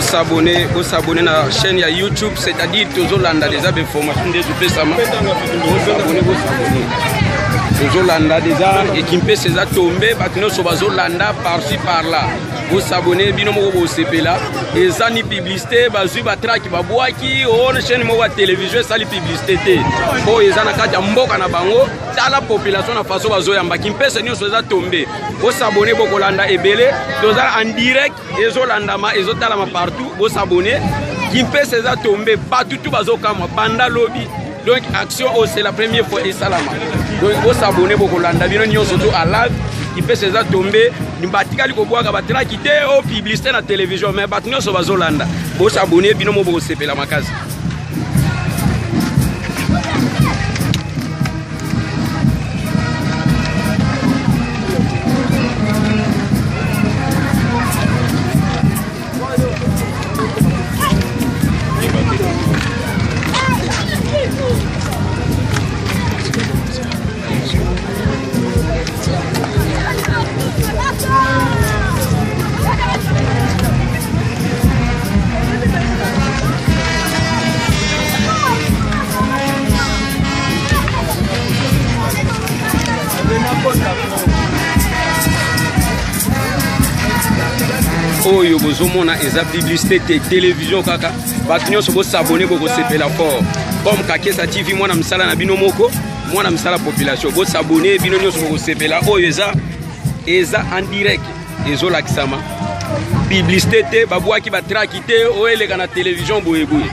s'abonner à la chaîne YouTube, c'est-à-dire toujours l'anda des informations des UPSAMA. Toujours l'anda déjà et qui peut se tomber parce que nous sommes l'anda par-ci par-là. Vous s'abonnez bien au CP là et ça ni publicité bazu batraki babwaki on chaîne mo wa télévision ça li publicité oh ils ana kati mboka na bango la population na façon bazo yamba qui peut se ni so za tomber. Vous s'abonnez beaucoup l'anda ebele doza en direct et zo landa ma et zo tala ma partout. Vous s'abonnez qui peut se za tomber partout tout bazo kama banda lobby. Donc action oh, c'est la première fois et salama. Donc vous s'abonnez beaucoup l'anda bien ni surtout à live qui peut se tomber ni batikali ko boaka batela kité au publicité na télévision mais batinyo so bazolanda bo s'abonner bino mo bo sepela makazi. Oyo bozomona eza publicité télévision kaka batinyo so s'abonner boko sepela fort comme Kakesa TV mwana msala na bino moko mwana msala population bo s'abonner bino nyo so boko sepela oyo eza en direct ezo lakisama publicité te babwaki batraki te oyeleka na télévision boye boye.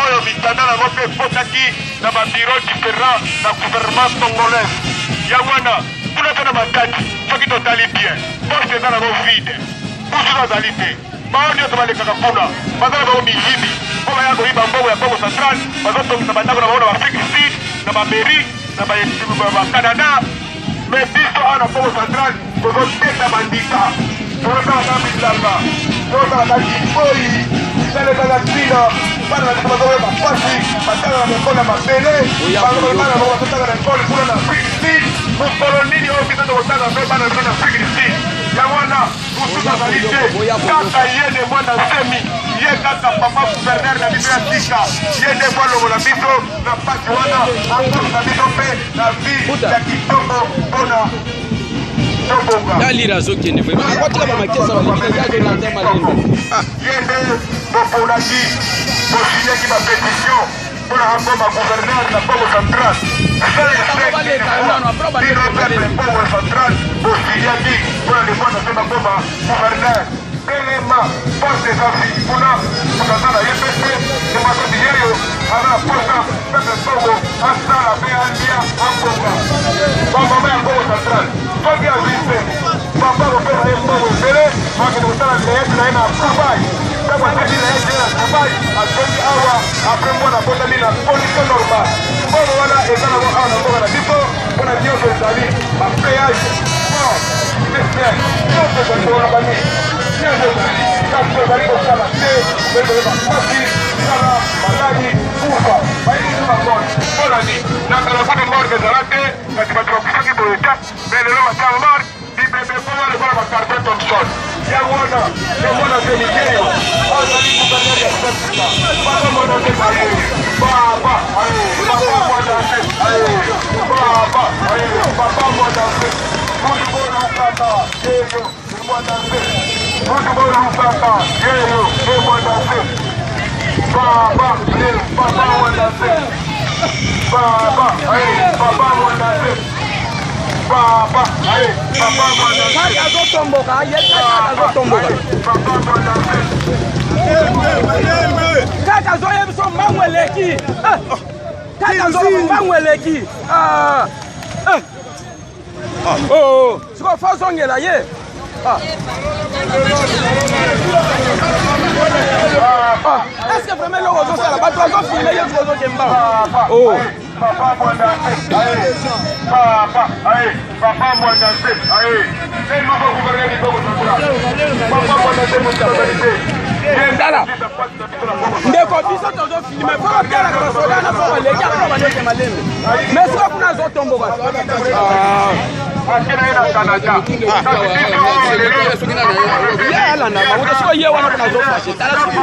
oyo mitanda na ngope potaki na babiro différent na gouvernement congolais ya wana kuna tana mataki soki totali bien poste eza nango vide busu azali te bao nyonso balekaka kuna baza na bango miyibi mpo baya koyiba mbongo ya Congo Central bazotongisa bandako na bango na baafrike sud na bameri na bacanada me biso awa na Congo Central tozoteka bandika tozosala na bilanga tozosala na kiboi isalekaka ntina bana na biso bazoyeba pasi batanga na mekole ya mabele bana bango bazotanga na ekole kuna na afrique sud mokolo nini oyo biso tokotanga mpe bana biso na afrique sud yango wana mosusu azali te kaka ye nde mwana semi ye kaka papa guverner na biso ya tika ye nde mwalongola biso na pasi wana akosa biso mpe na vi ya kitoko mpona yalira azokende mwe akotika bamakesa balekaazolanza malembe ye nde boponaki bosinyaki bapétition mpona akoma guverner na Congo Central bino peuple Congo Central bosinyaki mpona lemwana mpe bakoma guverner telema poste ezasi kuna mokaza na ye mpe te emasobi yeyo aza na posa peuple Congo asala mpe alia akonga bamama ya Congo Central soki azwi mpe papa kopesa ye mbongo ebele akende kosala leyete na ye na Dubai ntango ateki leyete ye na Dubai atongi awa apres mwana botami na condition normale mbongo wana eza nango awa na mboka na biso mpona nyonso ezali bapeyage sport spécial nyonso ezali mpona bani nyonso ezali kasi ezali kosala te okoyeba pasi sala maladi kufa bayini bamone mpona ni nakala kutu morgue ezala te kasi bato bakufaki boye te me lelo batia morgue bibebe mpona lekola bacarton Thompson yango wana emona te nigerio azali guverner ya sefika baba mwana te baye baba aye baba mwana te aye baba aye baba mwana te mutu bona ukaka yeyo mwana te mutu bona ukaka yeyo mwana te baba aye baba mwana te baba aye baba mwana te baba aye baba mwana te kaka azotomboka azotomboka kaka azoyebisa mbangu eleki kaka azoyebisa mbangu eleki siko fa ozongela ye est-ce que vraiment eloko ozosala bato azofile ye tuko ozokemba papa mwanda aye papa aye papa mwanda aye c'est nouveau gouvernement du Congo Central papa mwanda municipalité ndala ndeko biso tozofilme mpo batalaka basodana mpo baleki apo bandoke malembe mais siko kuna azotomboka ye alanda bango te siko ye wana kuna azofashe tala siki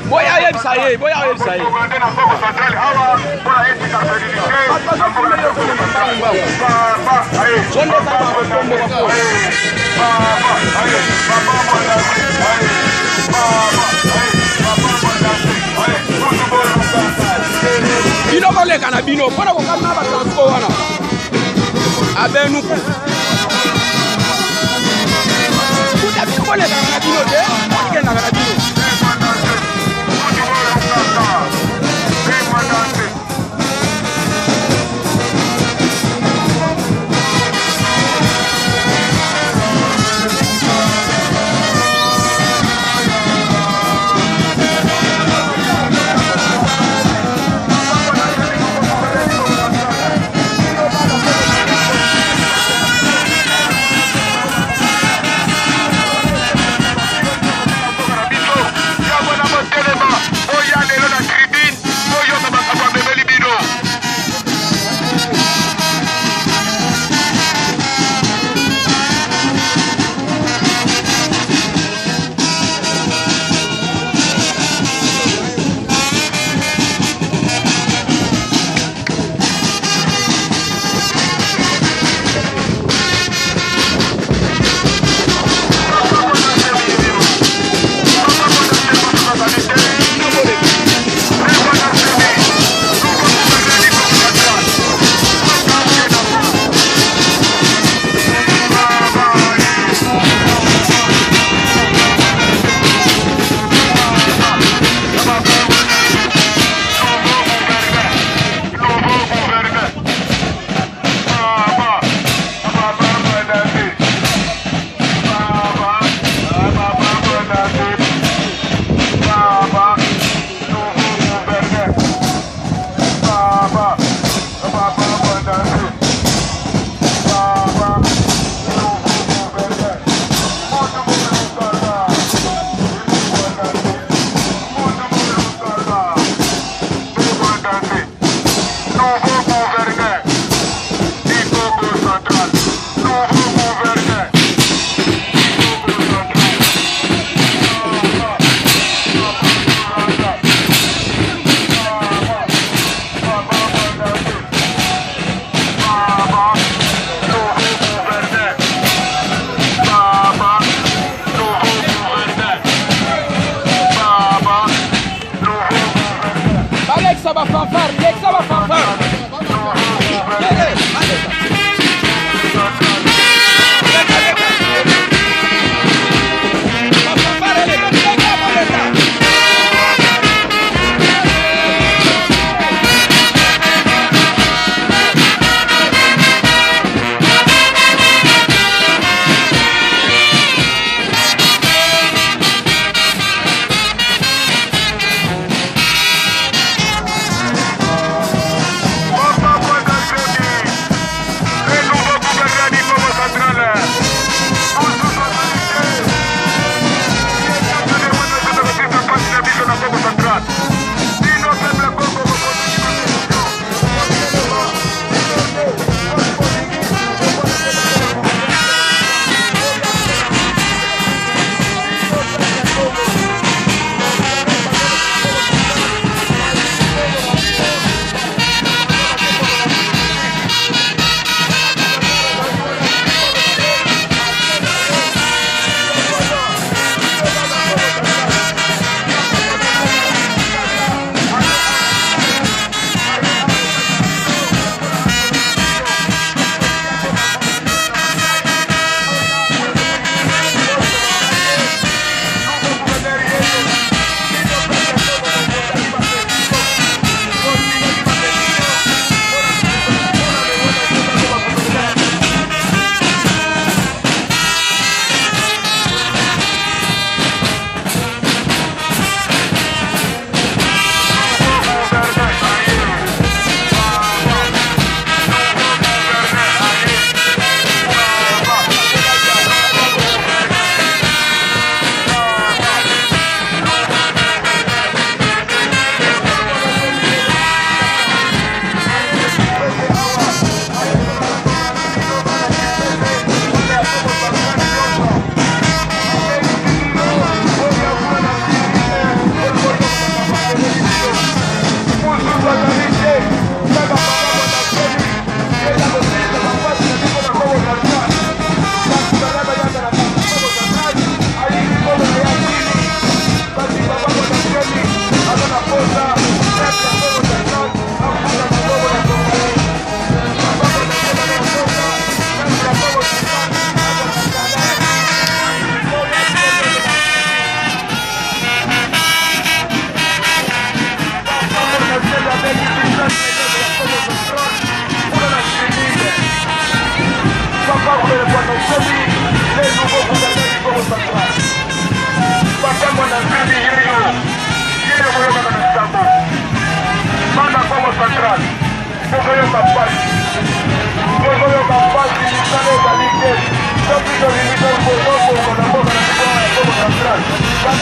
boya oyebisa ye boya oyebisa ye sonde ezaka kotomboka po bino boleka na bino mpona kokamina batransport wana abenuku kuta bino bolekaka na bino te okendaka na bino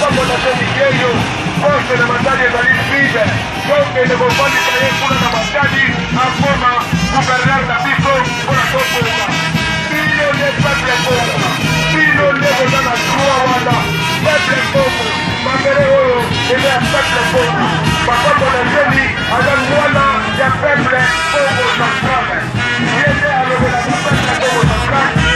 papa monasemi yeyo poste na matadi ezali vide tokende kofandisa ye kuna na matadi akoma guverner na biso mpona tokoka bino nde peuple kongo bino nde koza na droit wana peuple kongo mabele oyo eza ya peuple kongo papa monasemi aza mwana ya peuple kongo centrale ye nde alobelaka peuple kongo centrale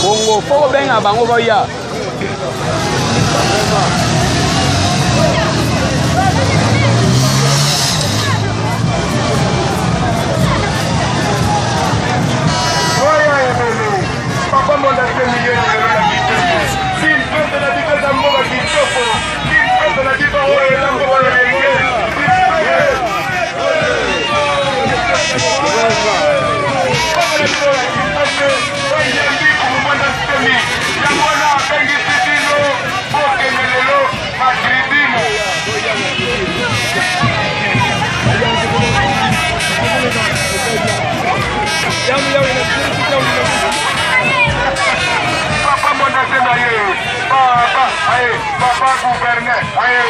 Bongo, faut bien avant, on va y aller. Papa monasemi yeyo s'il peut na biso za mboka kitoko s'il peut na biso oyo eza mboka ya lenge yangona abengisi bino bokende lelo matribino papa monasemi aye papa gouverneur aye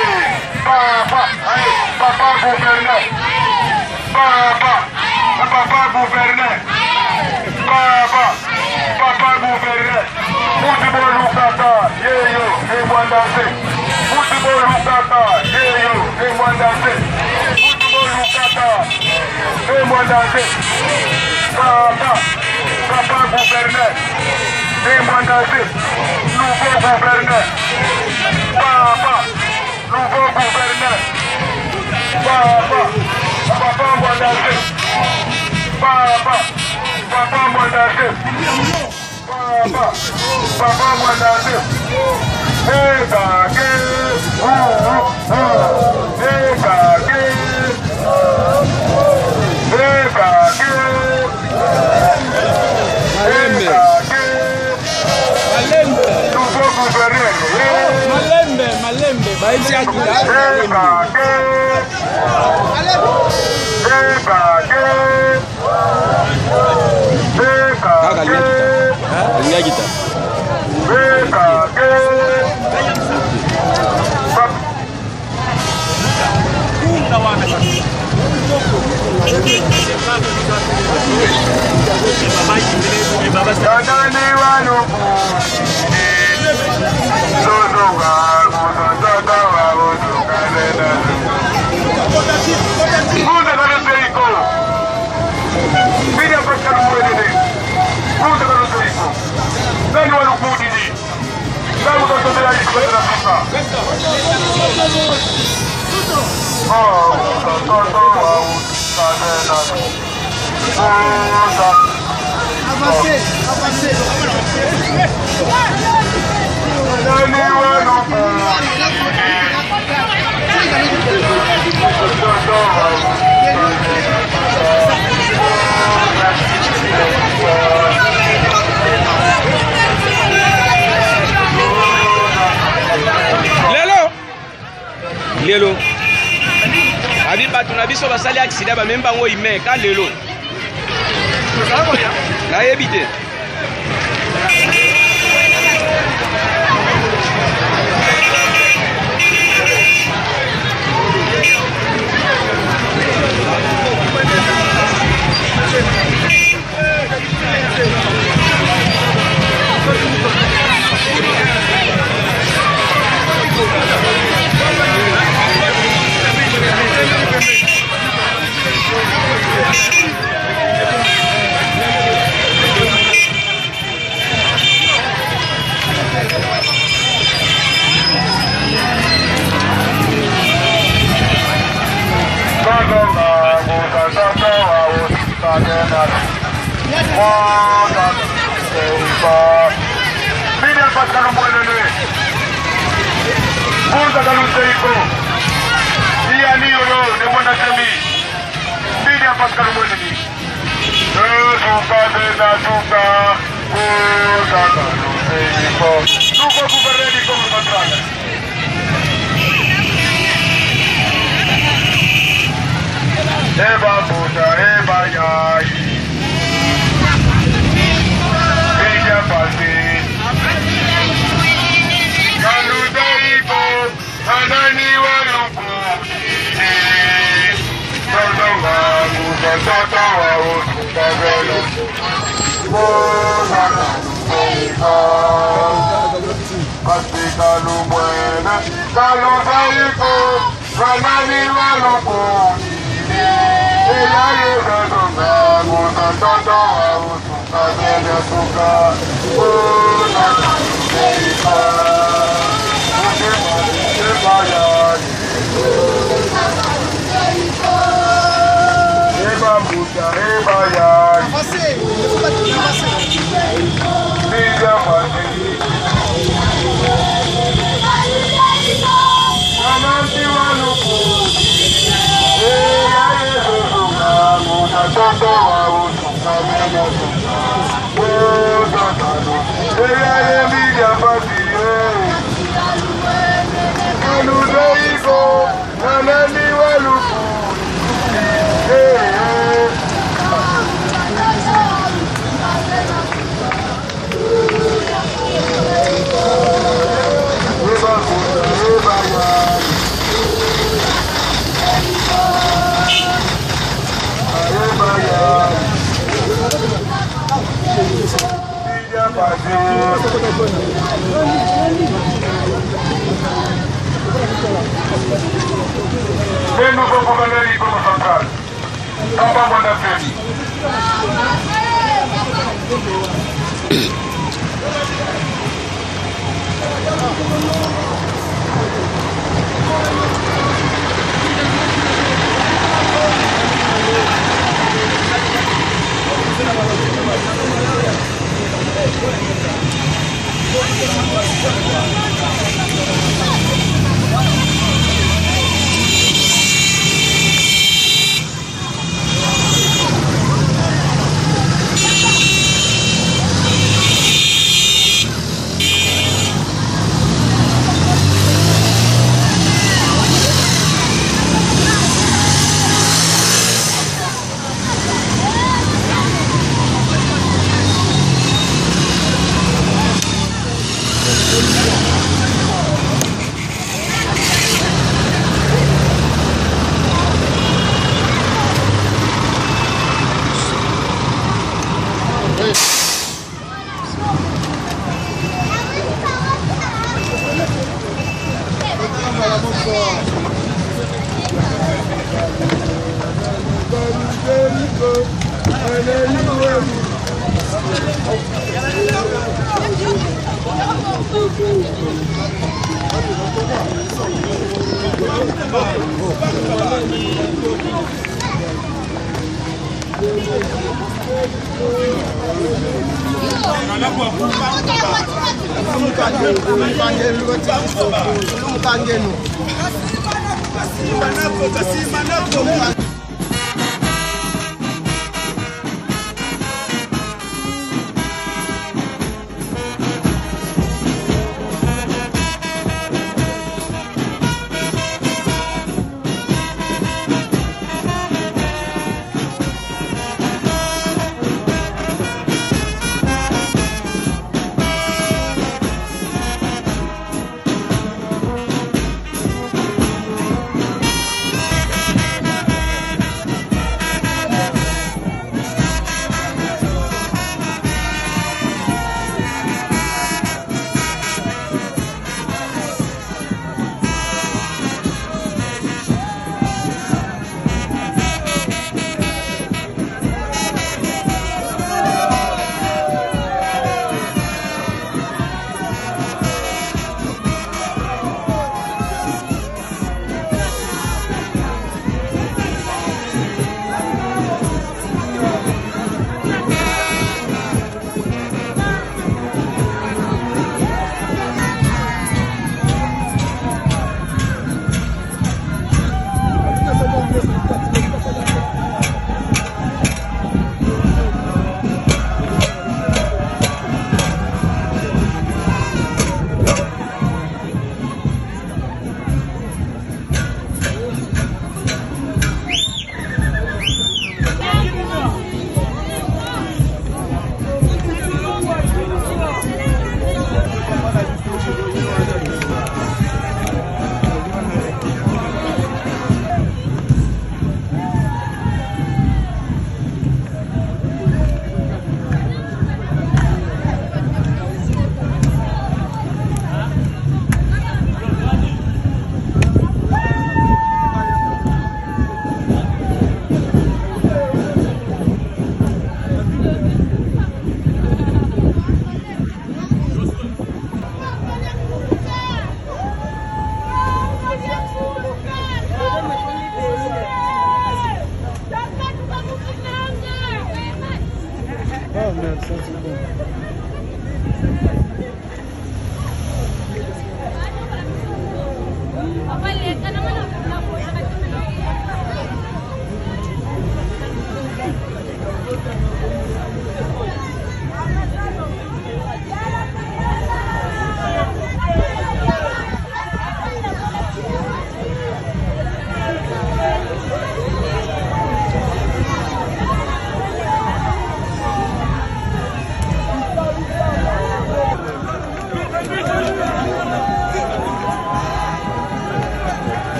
papa gouverneur papa gouverneur muti bolukaka yeyo emwandase muti bolukaka yeyo emwandase muti bolukaka emwandase papa gouverneur emwandase nouveau gouverneur nouveau gouverneur papa mwandase papa mwandase papa mwandase ekake nouveau gouverneur Malembe, baïti akila. Avancez, avancez. Lelo abi batu na biso basali accident ba memba ngo ime ka lelo na yebite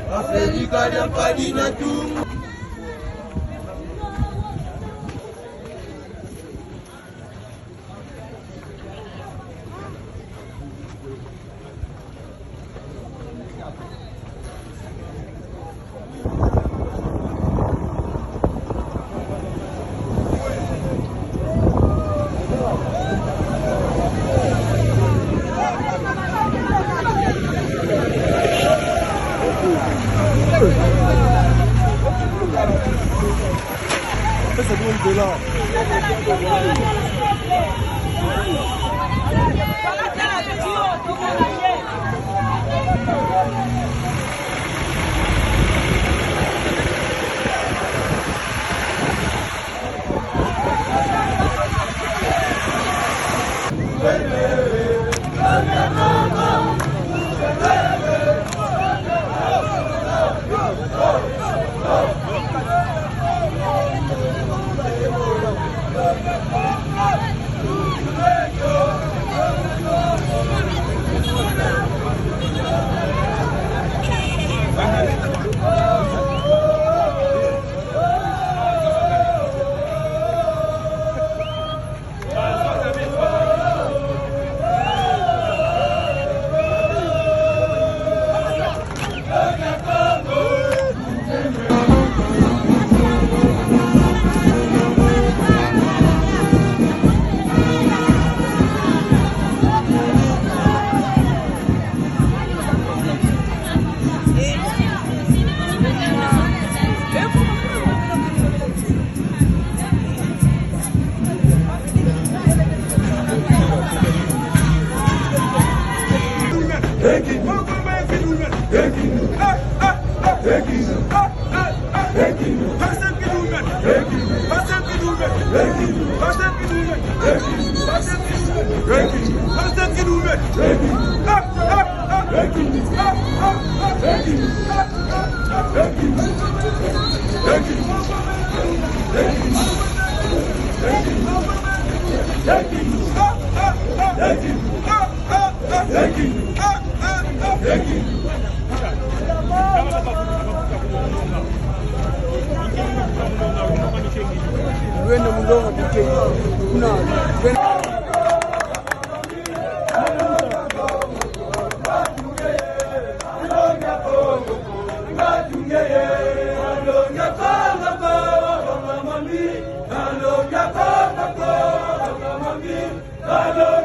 Afrika dapat dinatu. Hello.